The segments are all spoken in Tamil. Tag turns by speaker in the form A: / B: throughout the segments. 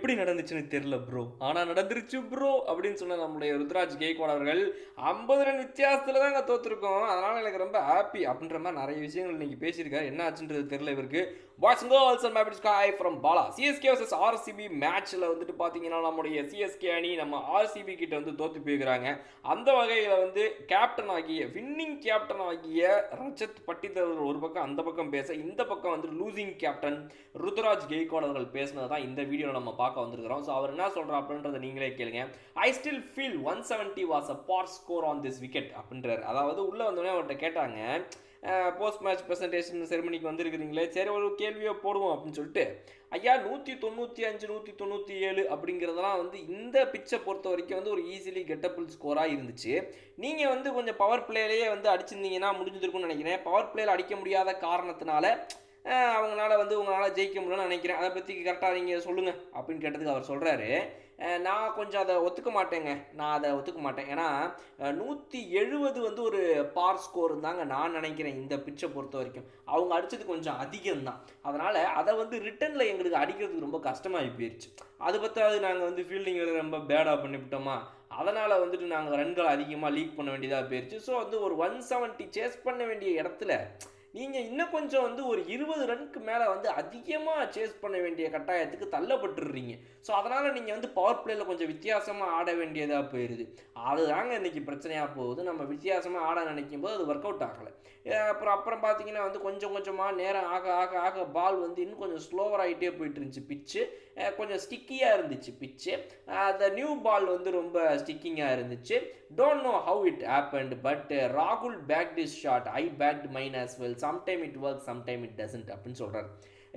A: எப்படி நடந்துச்சுன்னு தெரியல ப்ரோ, ஆனால் நடந்துருச்சு ப்ரோ அப்படின்னு சொன்ன நம்முடைய ருத்ராஜ் கெய்க்வாட் அவர்கள் 50 ரன் வித்தியாசத்தில் தாங்க தோற்றுருக்கோம். அதனால் எனக்கு ரொம்ப ஹாப்பி அப்படின்ற மாதிரி நிறைய விஷயங்கள் இன்னைக்கு பேசியிருக்காரு. என்ன ஆச்சுன்றது தெரியல இவருக்கு. பாய்ஸ் அண்ட் கேர்ள்ஸ் அண்ட் மேபிட் sky from Bala. CSK versus RCB மேட்ச்சில் வந்துட்டு பார்த்தீங்கன்னா நம்முடைய சிஎஸ்கே அணி நம்ம ஆர்சிபி கிட்ட வந்து தோற்று போயிருக்கிறாங்க. அந்த வகையில் வந்து கேப்டன் ஆகிய வின்னிங் கேப்டன் ஆகிய ரஜத் பட்டிதர் ஒரு பக்கம் அந்த பக்கம் பேச, இந்த பக்கம் வந்து லூசிங் கேப்டன் ருத்ராஜ் கெய்க்வாட் அவர்கள் பேசினது தான் இந்த வீடியோவில் நம்ம பார்க்க வந்திருக்கிறோம். ஸோ அவர் என்ன சொல்கிறார் அப்படின்றத நீங்களே கேளுங்க. I still feel 170 was a par score on this wicket அப்படின்றார். அதாவது உள்ளே வந்தோடனே அவர்கிட்ட கேட்டாங்க, போஸ்ட் மேட்ச் ப்ரெசன்டேஷன் செரமனிக்கு வந்திருக்கிறீங்களே, சரி ஒரு கேள்வியை போடுவோம் அப்படின்னு சொல்லிட்டு, ஐயா 195 197 அப்படிங்கிறதெல்லாம் வந்து இந்த பிச்சை பொறுத்த வரைக்கும் வந்து ஒரு ஈஸிலி கெட்டபிள் ஸ்கோராக இருந்துச்சு. நீங்கள் வந்து கொஞ்சம் பவர் பிளேலேயே வந்து அடிச்சிருந்தீங்கன்னா முடிஞ்சிருக்கும்னு நினைக்கிறேன். பவர் பிளேயில் அடிக்க முடியாத காரணத்தினால அவங்களால வந்து உங்களால் ஜெயிக்க முடியும்னு நினைக்கிறேன். அதை பற்றி கரெக்டாக நீங்கள் சொல்லுங்கள் அப்படின்னு கேட்டதுக்கு அவர் சொல்கிறாரு, நான் கொஞ்சம் அதை ஒத்துக்க மாட்டேங்க. நான் அதை ஒத்துக்க மாட்டேன். ஏன்னா 170 வந்து ஒரு பார் ஸ்கோர் தாங்க நான் நினைக்கிறேன். இந்த பிச்சை பொறுத்த வரைக்கும் அவங்க அடித்தது கொஞ்சம் அதிகம்தான். அதனால் அதை வந்து ரிட்டனில் எங்களுக்கு அடிக்கிறதுக்கு ரொம்ப கஷ்டமாகி போயிடுச்சு. அது பற்றாது நாங்கள் வந்து ஃபீல்டிங்கில் ரொம்ப பேடாக பண்ணிவிட்டோமா, அதனால் வந்துட்டு நாங்கள் ரன்கள் அதிகமாக லீக் பண்ண வேண்டியதாக போயிடுச்சு. ஸோ வந்து ஒரு 170 சேஸ் பண்ண வேண்டிய இடத்துல நீங்கள் இன்னும் கொஞ்சம் வந்து ஒரு 20 ரனுக்கு மேலே வந்து அதிகமாக சேஸ் பண்ண வேண்டிய கட்டாயத்துக்கு தள்ளப்பட்டுடுறீங்க. ஸோ அதனால் நீங்கள் வந்து பவர் பிளேயில் கொஞ்சம் வித்தியாசமாக ஆட வேண்டியதாக போயிடுது. அதுதாங்க இன்றைக்கி பிரச்சனையாக போகுது. நம்ம வித்தியாசமாக ஆட நினைக்கும் போது அது ஒர்க் அவுட் ஆகலை. அப்புறம் பார்த்தீங்கன்னா வந்து கொஞ்சம் கொஞ்சமாக நேரம் ஆக ஆக ஆக பால் வந்து இன்னும் கொஞ்சம் ஸ்லோவர் ஆகிட்டே போயிட்டு இருந்துச்சு. பிச்சு கொஞ்சம் ஸ்டிக்கியாக இருந்துச்சு. பிச்சு அந்த நியூ பால் வந்து ரொம்ப ஸ்டிக்கிங்காக இருந்துச்சு. Don't know how it happened, but ராகுல் backed his shot, I backed mine as well, sometime it work sometime it doesn't அப்படின்னு சொல்கிறார்.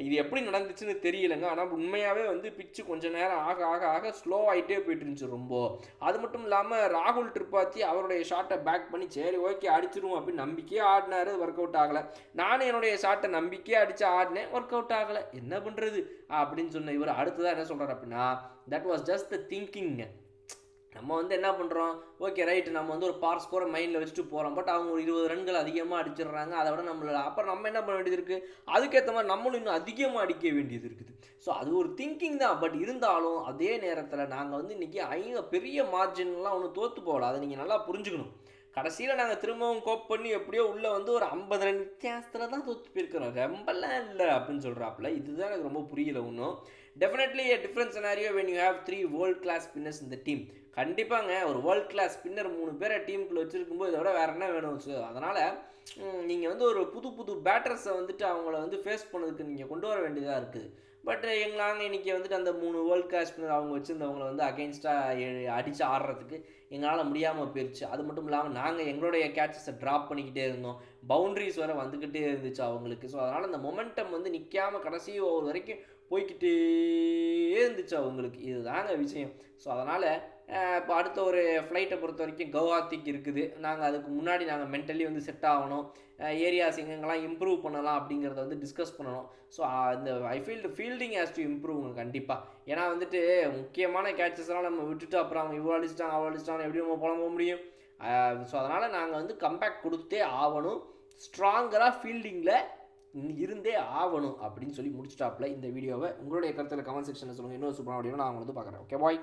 A: இது எப்படி நடந்துச்சுன்னு தெரியலைங்க. ஆனால் உண்மையாகவே வந்து பிச்சு கொஞ்சம் நேரம் ஆக ஆக ஆக ஸ்லோ ஆகிட்டே போயிட்டு இருந்துச்சு ரொம்ப. அது மட்டும் இல்லாமல் ராகுல் திரிபாத்தி அவருடைய ஷாட்டை பேக் பண்ணி சரி ஓகே அடிச்சிருவோம் அப்படின்னு நம்பிக்கையாக ஆடினாரு. ஒர்க் அவுட் ஆகலை. நானும் என்னுடைய ஷாட்டை நம்பிக்கையாக அடித்து ஆடினேன், ஒர்க் அவுட் ஆகலை. என்ன பண்ணுறது அப்படின்னு சொன்ன இவர் அடுத்ததாக என்ன சொல்கிறார் அப்படின்னா, தட் வாஸ் ஜஸ்ட் த திங்கிங்க. நம்ம வந்து என்ன பண்ணுறோம், ஓகே ரைட்டு, நம்ம வந்து ஒரு பார் ஸ்கோரை மைண்டில் வச்சுட்டு போகிறோம். பட் அவங்க ஒரு 20 ரன்கள் அதிகமாக அடிச்சிடுறாங்க. அதை விட நம்மளோட அப்புறம் நம்ம என்ன பண்ண வேண்டியது இருக்குது, அதுக்கேற்ற மாதிரி நம்மளும் இன்னும் அதிகமாக அடிக்க வேண்டியது இருக்குது. ஸோ அது ஒரு திங்கிங் தான். பட் இருந்தாலும் அதே நேரத்தில் நாங்கள் வந்து இன்றைக்கி பெரிய மார்ஜின்லாம் ஒன்றும் தோற்று போகல. அதை நீங்கள் நல்லா புரிஞ்சுக்கணும். கடைசியில் நாங்கள் திரும்பவும் கோப் பண்ணி எப்படியோ உள்ளே வந்து ஒரு 50 ரன் வித்தியாசத்தில் தான் தோற்று போயிருக்கிறோம். ரொம்பலாம் இல்லை அப்படின்னு சொல்கிறாப்புல. இதுதான் எனக்கு ரொம்ப புரியல ஒன்றும். Definitely a different scenario when you have 3 world class spinners in the team. கண்டிப்பாங்க ஒரு வேர்ல்ட் கிளாஸ் ஸ்பின்னர் 3 பேரை டீமுக்குள்ளே வச்சுருக்கும்போது இதை விட வேறு என்ன வேணும். ஸோ அதனால் நீங்கள் வந்து ஒரு புது புது பேட்டர்ஸை வந்துட்டு அவங்கள வந்து ஃபேஸ் பண்ணதுக்கு நீங்கள் கொண்டு வர வேண்டியதாக இருக்குது. பட் நாங்கள் இன்றைக்கி வந்துட்டு அந்த 3 வேர்ல்ட் கிளாஸ் ஸ்பின்னர் அவங்க வச்சுருந்தவங்களை வந்து அகெயின்ஸ்டாக அடித்து ஆடுறதுக்கு எங்களால் முடியாமல் போயிடுச்சு. அது மட்டும் இல்லாமல் நாங்கள் எங்களுடைய கேட்சஸை ட்ராப் பண்ணிக்கிட்டே இருந்தோம். பவுண்ட்ரிஸ் வேறு வந்துக்கிட்டே இருந்துச்சு அவங்களுக்கு. ஸோ அதனால் அந்த மொமெண்டம் வந்து நிற்காமல் கடைசி ஓவர் வரைக்கும் போய்கிட்டே இருந்துச்சு அவங்களுக்கு. இதுதாங்க விஷயம். ஸோ அதனால் இப்போ அடுத்த ஒரு ஃப்ளைட்டை பொறுத்த வரைக்கும் கவுஹாத்திக்கு இருக்குது. நாங்கள் அதுக்கு முன்னாடி நாங்கள் மென்டலி வந்து செட் ஆகணும். ஏரியாஸ் எங்கெங்கெல்லாம் இம்ப்ரூவ் பண்ணலாம் அப்படிங்கிறத வந்து டிஸ்கஸ் பண்ணணும். ஸோ இந்த ஃபீல்டிங் ஹேஸ் டு இம்ப்ரூவ்ங்க கண்டிப்பாக. ஏன்னா வந்துட்டு முக்கியமான கேட்சஸ்லாம் நம்ம விட்டுட்டு அப்புறம் அவங்க இவ்வளோ அடிச்சிட்டாங்க அவ்வளோ அடிச்சிட்டாங்க எப்படி நம்ம புலம்ப முடியும். ஸோ அதனால் நாங்கள் வந்து கம்பேக் கொடுத்தே ஆகணும். ஸ்ட்ராங்கராக ஃபீல்டிங்கில் இருந்தே ஆகணும் அப்படின்னு சொல்லி முடிச்சிட்டாப்புல இந்த வீடியோவை. உங்களுடைய கருத்தில் கமெண்ட் செக்ஷனில் சொல்லுங்கள். இன்னொரு சூப்பரான வீடியோ நான் வந்து பார்க்குறேன். Okay bye.